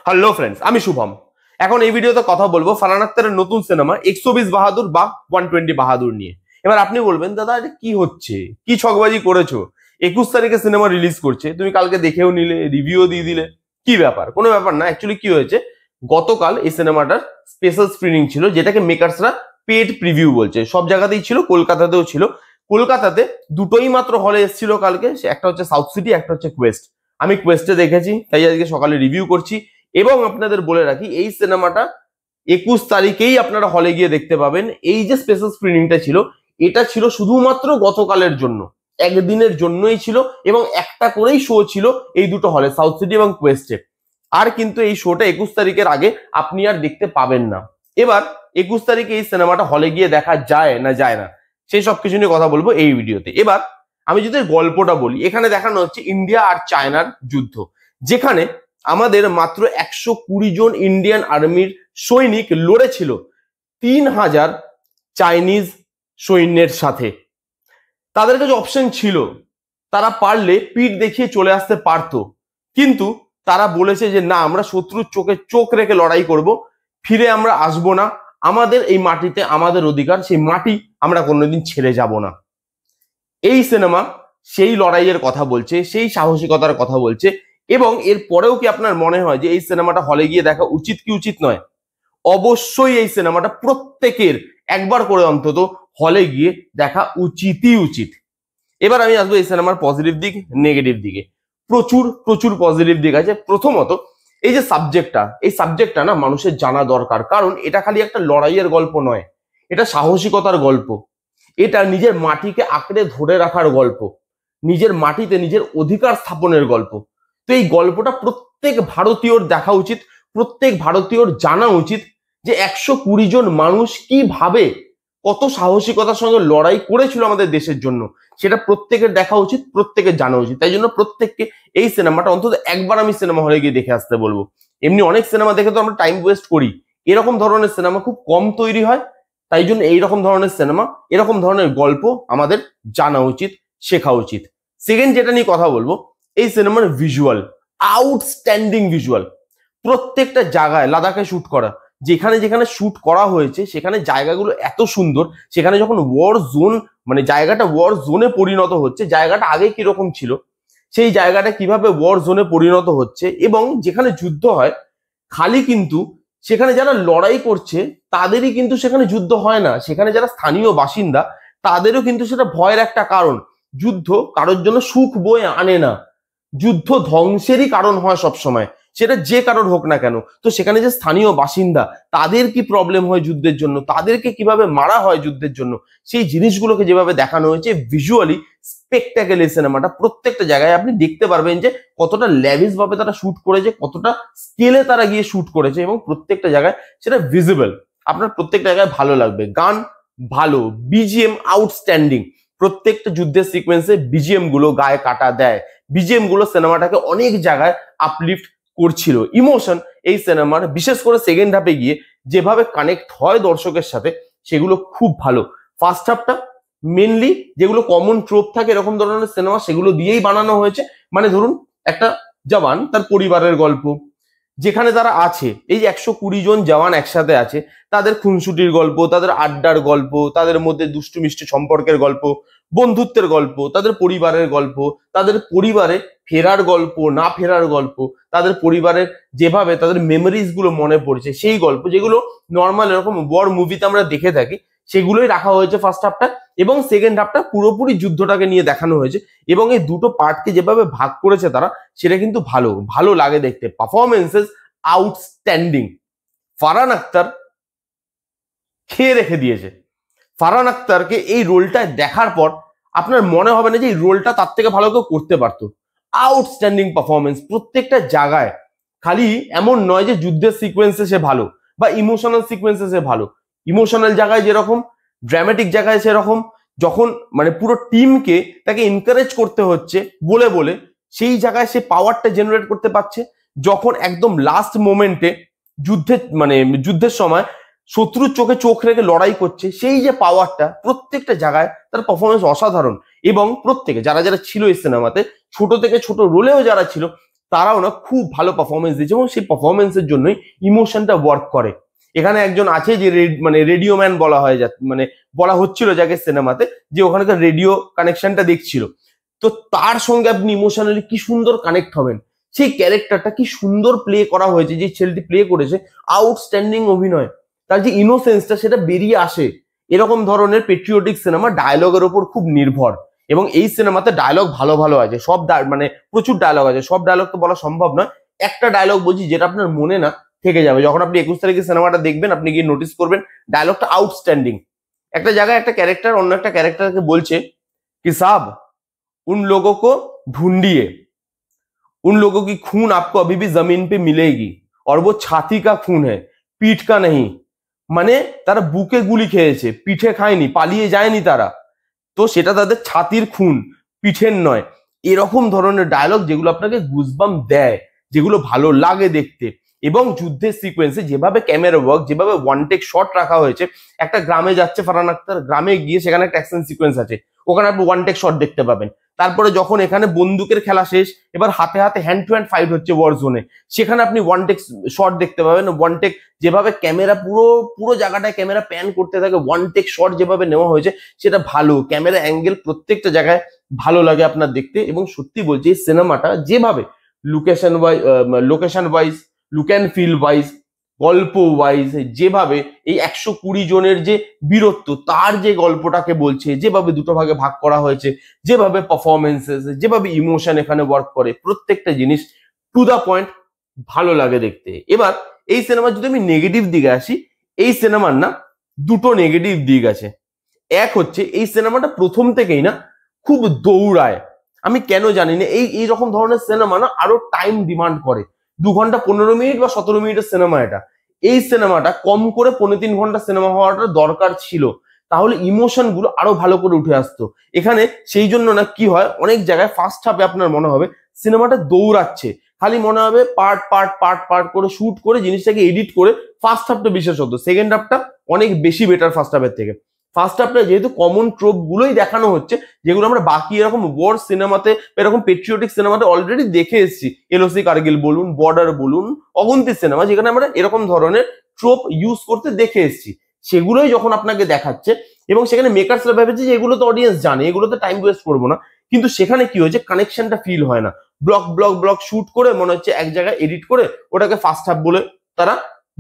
Hello friends, আমি শুভম। এখন এই ভিডিওতে কথা বলবো ফারহান আখতারের নতুন সিনেমা 120 বাহাদুর বা 120 বাহাদুর নিয়ে। এবার আপনি বলবেন, দাদা এটা কি হচ্ছে, কি ছকবাজি করেছো? 21 তারিখে সিনেমা রিলিজ করছে, তুমি কালকে দেখেও নিলে, রিভিউ দিয়ে দিলে, কি ব্যাপার? কোনো ব্যাপার না। অ্যাকচুয়ালি কি হয়েছে, গতকাল এই সিনেমাটার স্পেশাল স্ক্রিনিং ছিল, যেটাকে মেকার্সরা পেড প্রিভিউ বলছে। সব জায়গাতেই ছিল, কলকাতাতেও ছিল। কলকাতাতে দুটোই মাত্র হলে এসেছিল কালকে, একটা হচ্ছে সাউথ সিটি, একটা হচ্ছে কোয়েস্ট। আমি কোয়েস্টে দেখেছি, তাই আজকে সকালে রিভিউ করছি। এবং আপনাদের বলে রাখি, এই সিনেমাটা 21 তারিখেই আপনারা হলে গিয়ে দেখতে পাবেন। এই যে স্পেশাল স্ক্রিনিংটা ছিল, এটা ছিল শুধুমাত্র গতকালের জন্য, একদিনের জন্যই ছিল, এবং একটা করেই শো ছিল এই দুটো হলে, সাউথ সিটি এবং কোয়েস্টে। আর কিন্তু এই শোটা 21 তারিখের আগে আপনি আর দেখতে পাবেন না। এবার 21 তারিখে এই সিনেমাটা হলে গিয়ে দেখা যায় না যায় না, সেই সব কিছু নিয়ে কথা বলবো এই ভিডিওতে। এবার আমি যদি গল্পটা বলি, এখানে দেখানো হচ্ছে ইন্ডিয়া আর চায়নার যুদ্ধ, যেখানে আমাদের মাত্র 120 জন ইন্ডিয়ান আর্মির সৈনিক লড়েছিল 3000 চাইনিজ সৈন্যের সাথে। তাদের কাছে অপশন ছিল, তারা পারলে পিঠ দেখিয়ে চলে আসতে পারতো, কিন্তু তারা বলেছে যে না, আমরা শত্রুর চোখে চোখ রেখে লড়াই করব, ফিরে আমরা আসবো না, আমাদের এই মাটিতে আমাদের অধিকার, সেই মাটি আমরা কোনোদিন ছেড়ে যাব না। এই সিনেমা সেই লড়াইয়ের কথা বলছে, সেই সাহসিকতার কথা বলছে। এবং এর পরেও কি আপনার মনে হয় যে এই সিনেমাটা হলে গিয়ে দেখা উচিত কি উচিত নয়? অবশ্যই এই সিনেমাটা প্রত্যেকের একবার করে অন্তত হলে গিয়ে দেখা উচিতই উচিত। এবার আমি আসবো এই সিনেমার পজিটিভ দিক, নেগেটিভ দিকে। প্রচুর প্রচুর পজিটিভ দিক আছে। প্রথমত, এই যে সাবজেক্টটা, এই সাবজেক্টটা না মানুষের জানা দরকার, কারণ এটা খালি একটা লড়াইয়ের গল্প নয়, এটা সাহসিকতার গল্প, এটা নিজের মাটিকে আঁকড়ে ধরে রাখার গল্প, নিজের মাটিতে নিজের অধিকার স্থাপনের গল্প। তো এই গল্পটা প্রত্যেক ভারতীয়র দেখা উচিত, প্রত্যেক ভারতীয়র জানা উচিত যে 120 জন মানুষ কিভাবে, কত সাহসিকতার সঙ্গে লড়াই করেছিল আমাদের দেশের জন্য, সেটা প্রত্যেকের দেখা উচিত, প্রত্যেকের জানা উচিত। তাই জন্য প্রত্যেককে এই সিনেমাটা অন্তত একবার আমি সিনেমা হলে গিয়ে দেখে আসতে বলবো। এমনি অনেক সিনেমা দেখে তো আমরা টাইম ওয়েস্ট করি, এরকম ধরনের সিনেমা খুব কম তৈরি হয়। তাই জন্য এইরকম ধরনের সিনেমা, এরকম ধরনের গল্প আমাদের জানা উচিত, শেখা উচিত। সেকেন্ড যেটা নিয়ে কথা বলবো, এই সিনেমার ভিজুয়াল, আউটস্ট্যান্ডিং ভিজুয়াল। প্রত্যেকটা জায়গায়, লাদাখে শুট করা, যেখানে যেখানে শুট করা হয়েছে সেখানে জায়গাগুলো এত সুন্দর। সেখানে যখন ওয়ার জোন, মানে জায়গাটা ওয়ার জোনে পরিণত হচ্ছে, জায়গাটা আগে কিরকম ছিল, সেই জায়গাটা কিভাবে ওয়ার জোনে পরিণত হচ্ছে, এবং যেখানে যুদ্ধ হয় খালি কিন্তু সেখানে যারা লড়াই করছে তাদেরই কিন্তু সেখানে যুদ্ধ হয় না, সেখানে যারা স্থানীয় বাসিন্দা তাদেরও কিন্তু সেটা ভয়ের একটা কারণ। যুদ্ধ কারোর জন্য সুখ বয়ে আনে না, যুদ্ধ ধ্বংসেরই কারণ হয় সব সময়, সেটা যে কারোর হোক না কেন। তো সেখানে যে স্থানীয় বাসিন্দা, তাদের কি প্রবলেম হয় যুদ্ধের জন্য, তাদেরকে কিভাবে মারা হয় যুদ্ধের জন্য, সেই জিনিসগুলোকে যেভাবে দেখানো হয়েছে ভিজুয়ালি, স্পেকটাকেল এই সিনেমাটা। প্রত্যেকটা জায়গায় আপনি দেখতে পারবেন যে কতটা ল্যাভিশ ভাবে তারা শুট করেছে, কতটা স্কেলে তারা গিয়ে শুট করেছে, এবং প্রত্যেকটা জায়গায় সেটা ভিজিবল। আপনার প্রত্যেকটা জায়গায় ভালো লাগবে। গান ভালো, বিজিএম আউটস্ট্যান্ডিং। প্রত্যেকটা যুদ্ধের সিকোয়েন্সে বিজিএম গুলো গায়ে কাটা দেয়, বিজিএম গুলো সিনেমাটাকে অনেক জায়গায় আপলিফট করছিল। ইমোশন এই সিনেমার, বিশেষ করে সেকেন্ড হাফে গিয়ে যেভাবে কানেক্ট হয় দর্শকের সাথে, সেগুলো খুব ভালো। ফার্স্ট হাফটা মেনলি যেগুলো কমন ট্রোপ থাকে এরকম ধরনের সিনেমা, সেগুলো দিয়েই বানানো হয়েছে। মানে ধরুন, একটা জওয়ান, তার পরিবারের গল্প, যেখানে তারা আছে, এই যে 120 জন জওয়ান একসাথে আছে, তাদের খুনসুটির গল্প, তাদের আড্ডার গল্প, তাদের মধ্যে দুষ্টু মিষ্টি সম্পর্কের গল্প, বন্ধুত্বের গল্প, তাদের পরিবারের গল্প, তাদের পরিবারে ফেরার গল্প, না ফেরার গল্প, তাদের পরিবারের যেভাবে তাদের মেমোরিজ গুলো মনে পড়ছে, সেই গল্প, যেগুলো নর্মাল এরকম ওয়ার মুভিতে আমরা দেখে থাকি, সেগুলোই রাখা হয়েছে ফার্স্ট হাফটা। এবং সেকেন্ড হাফটা পুরোপুরি যুদ্ধটাকে নিয়ে দেখানো হয়েছে। এবং এই দুটো পার্টকে যেভাবে ভাগ করেছে তারা, সেটা কিন্তু ভালো ভালো লাগে দেখতে। Performances outstanding. ফারহান আখতার খেয়ে রেখে দিয়েছে। ফারহান আখতারকে এই রোলটায় দেখার পর আপনার মনে হবে না যে এই রোলটা তার থেকে ভালো কেউ করতে পারতো। আউটস্ট্যান্ডিং পারফরমেন্স প্রত্যেকটা জায়গায়। খালি এমন নয় যে যুদ্ধের সিকোয়েন্সে সে ভালো বা ইমোশনাল সিকোয়েন্সে সে ভালো, ইমোশনাল জায়গায় যেরকম, ড্রামাটিক জায়গায় সেরকম। যখন মানে পুরো টিমকে তাকে এনকারেজ করতে হচ্ছে বলে বলে, সেই জায়গায় সে পাওয়ারটা জেনারেট করতে পারছে। যখন একদম লাস্ট মোমেন্টে যুদ্ধের সময় শত্রুর চোখে চোখ রেখে লড়াই করছে, সেই যে পাওয়ারটা, প্রত্যেকটা জায়গায় তার পারফরমেন্স অসাধারণ। এবং প্রত্যেকে যারা যারা ছিল এই সিনেমাতে, ছোট থেকে ছোট রোলেও যারা ছিল, তারাও না খুব ভালো পারফরমেন্স দিয়েছে এবং সেই পারফরমেন্সের জন্যই ইমোশনটা ওয়ার্ক করে। এখানে একজন আছে যে মানে রেডিও ম্যান বলা হয়, মানে বলা হচ্ছিল যাকে সিনেমাতে, যে ওখানকার রেডিও কানেকশনটা দেখছিল, তো তার সঙ্গে আপনি ইমোশনালি কি সুন্দর কানেক্ট হবেন। সেই ক্যারেক্টারটা কি সুন্দর প্লে করা হয়েছে, যে ছেলেটি প্লে করেছে, আউটস্ট্যান্ডিং অভিনয়, তার যে ইনোসেন্সটা সেটা বেরিয়ে আসে। এরকম ধরনের পেট্রিওটিক সিনেমা ডায়লগের ওপর খুব নির্ভর, এবং এই সিনেমাতে ডায়লগ ভালো ভালো আছে, সব মানে প্রচুর ডায়লগ আছে, সব ডায়লগ তো বলা সম্ভব নয়। একটা ডায়লগ বলছি যেটা আপনার মনে না থেকে যাবে, যখন আপনি 21 তারিখে সিনেমাটা দেখবেন আপনি গিয়ে নোটিস করবেন ডায়লগটা আউটস্ট্যান্ডিং। একটা জায়গায় একটা ক্যারেক্টার অন্য একটা ক্যারেক্টারকে বলছে कि साहब उन लोगों को ढूंढिए, उन लोगों की खून आपको अभी भी जमीन पे मिलेगी और वो छाती का खून है, पीठ का नहीं। মানে তারা বুকে গুলি খেয়েছে, পিঠে খায়নি, পালিয়ে যায়নি তারা, তো সেটা তাদের ছাতির খুন, পিঠের নয়। এরকম ধরনের ডায়লগ যেগুলো আপনাকে গুজবাম দেয়, যেগুলো ভালো লাগে দেখতে। এবং যুদ্ধের সিকোয়েন্সে যেভাবে ক্যামেরা ওয়ার্ক, যেভাবে ওয়ান টেক শট রাখা হয়েছে, একটা গ্রামে যাচ্ছে ফারহান আখতার, গ্রামে গিয়ে সেখানে একটা অ্যাকশন সিকোয়েন্স আছে, ওখানে আপনি ওয়ান টেক শট দেখতে পাবেন। তারপরে যখন এখানে বন্দুকের খেলা শেষ, এবার হাতে হাতে হ্যান্ড টু হ্যান্ড ফাইট হচ্ছে ওয়ার জোনে, সেখানে আপনি ওয়ান টেক শট দেখতে পাবেন। ওয়ান টেক যেভাবে ক্যামেরা পুরো পুরো জায়গাটায় ক্যামেরা প্যান করতে থাকে, ওয়ান টেক শট যেভাবে নেওয়া হয়েছে সেটা ভালো, ক্যামেরা অ্যাঙ্গেল প্রত্যেকটা জায়গায় ভালো লাগে আপনার দেখতে। এবং সত্যি বলছি এই সিনেমাটা যেভাবে location wise, look and feel wise, গল্প ওয়াইজ, যেভাবে এই 120 জনের যে বীরত্ব, তার যে গল্পটাকে বলছে, যেভাবে দুটো ভাগে ভাগ করা হয়েছে, যেভাবে পারফরমেন্সেস, যেভাবে ইমোশন এখানে ওয়ার্ক করে, প্রত্যেকটা জিনিস টু দা পয়েন্ট ভালো লাগে দেখতে। এবার এই সিনেমার যদি আমি নেগেটিভ দিকে আসি, এই সিনেমার না দুটো নেগেটিভ দিক আছে। এক হচ্ছে এই সিনেমাটা প্রথম থেকেই না খুব দৌড়ায়, আমি কেন জানি না। এই রকম ধরনের সিনেমা না আরো টাইম ডিমান্ড করে। 2 ঘন্টা 15 মিনিট বা 17 মিনিটের সিনেমা এটা, এই সিনেমাটা কম করে 3.5 ঘন্টা সিনেমা হওয়াটা দরকার ছিল, তাহলে ইমোশন গুলো আরো ভালো করে উঠে আসতো এখানে। সেই জন্য না কি হয়, অনেক জায়গায় ফার্স্ট হাফে আপনার মনে হবে সিনেমাটা দৌড়াচ্ছে, খালি মনে হবে পার্ট পার্ট পার্ট পার্ট করে শুট করে জিনিসটাকে এডিট করে ফার্স্ট হাফটা বিশেষ হতো, সেকেন্ড হাফটা অনেক বেশি বেটার ফার্স্ট হাফের থেকে। ফার্স্ট হাফটা যেহেতু কমন ট্রোপ গুলোই দেখানো হচ্ছে, যেগুলো আমরা বাকি এরকম ওয়ার সিনেমাতে, এরকম পেট্রিওটিক সিনেমাতে অলরেডি দেখে এসেছি, এলওসি কার্গিল বলুন, বর্ডার বলুন, অগুন্তি সিনেমা, যেখানে আমরা এরকম ধরনের ট্রোপ ইউজ করতে দেখে এসেছি, সেগুলোই যখন আপনাকে দেখাচ্ছে এবং সেখানে মেকার্সরা ভেবেছে যে এগুলো তো অডিয়েন্স জানে, এগুলোতে টাইম ওয়েস্ট করবো না, কিন্তু সেখানে কি হয়েছে, কানেকশনটা ফিল হয় না। ব্লক ব্লক ব্লক শুট করে মনে হচ্ছে এক জায়গায় এডিট করে ওটাকে ফার্স্ট হাফ বলে তারা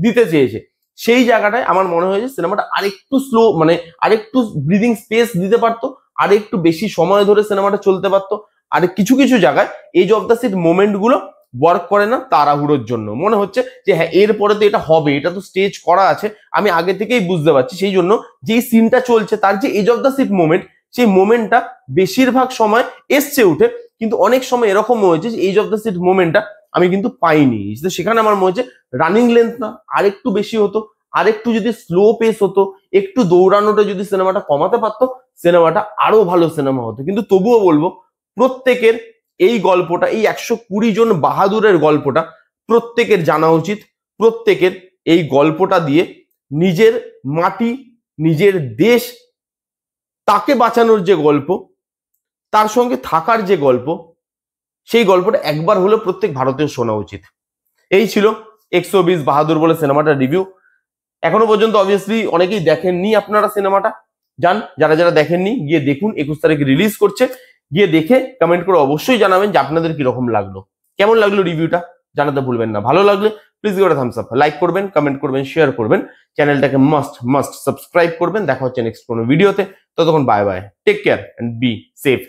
দিতে চেয়েছে। সেই জায়গাটায় আমার মনে হয়েছে সিনেমাটা আরেকটু স্লো, মানে আরেকটু ব্রিদিং স্পেস দিতে পারতো, আরেকটু বেশি সময় ধরে সিনেমাটা চলতে পারতো। আর কিছু কিছু জায়গায় edge of the seat moment গুলো ওয়ার্ক করে না, তাড়াহুড়োর জন্য মনে হচ্ছে যে হ্যাঁ এরপরে তো এটা হবে, এটা তো স্টেজ করা আছে, আমি আগে থেকেই বুঝতে পারছি। সেই জন্য যেই সিনটা চলছে তার যে edge of the seat moment, সেই মোমেন্টটা বেশিরভাগ সময় এসছে উঠে, কিন্তু অনেক সময় এরকম হয়েছে যে এজ অফ দ্য সিট মোমেন্টটা আমি কিন্তু পাইনি। সেখানে আমার মনে হচ্ছে রানিং লেন্থ না আরেকটু বেশি হতো, আরেকটু যদি স্লো পেস হতো, একটু দৌড়ানোটা যদি সিনেমাটা কমাতে পারতো, সিনেমাটা আরো ভালো সিনেমা হতো। কিন্তু তবুও বলবো প্রত্যেকের এই গল্পটা, এই 120 জন বাহাদুরের গল্পটা প্রত্যেকের জানা উচিত। প্রত্যেকের এই গল্পটা দিয়ে নিজের মাটি, নিজের দেশ, তাকে বাঁচানোর যে গল্প, তার সঙ্গে থাকার যে গল্প, সেই গল্পটা একবার হলেও প্রত্যেক ভারতীয় শোনা উচিত। এই ছিল 120 বাহাদুর বলে সিনেমাটার রিভিউ। এখনো পর্যন্ত অবভিয়াসলি অনেকেই দেখেননি, আপনারা সিনেমাটা যান, যারা যারা দেখেননি গিয়ে দেখুন, 21 তারিখে রিলিজ করছে, গিয়ে দেখে কমেন্ট করে অবশ্যই জানাবেন যে আপনাদের কিরকম লাগলো, কেমন লাগলো রিভিউটা জানাতে ভুলবেন না। ভালো লাগলে please give it a Thums up, like করবেন, কমেন্ট করবেন, শেয়ার করবেন, চ্যানেলটাকে মাস্ট সাবস্ক্রাইব করবেন। দেখা হচ্ছে নেক্সট কোনো ভিডিওতে, ততক্ষণ bye bye, take care and be safe.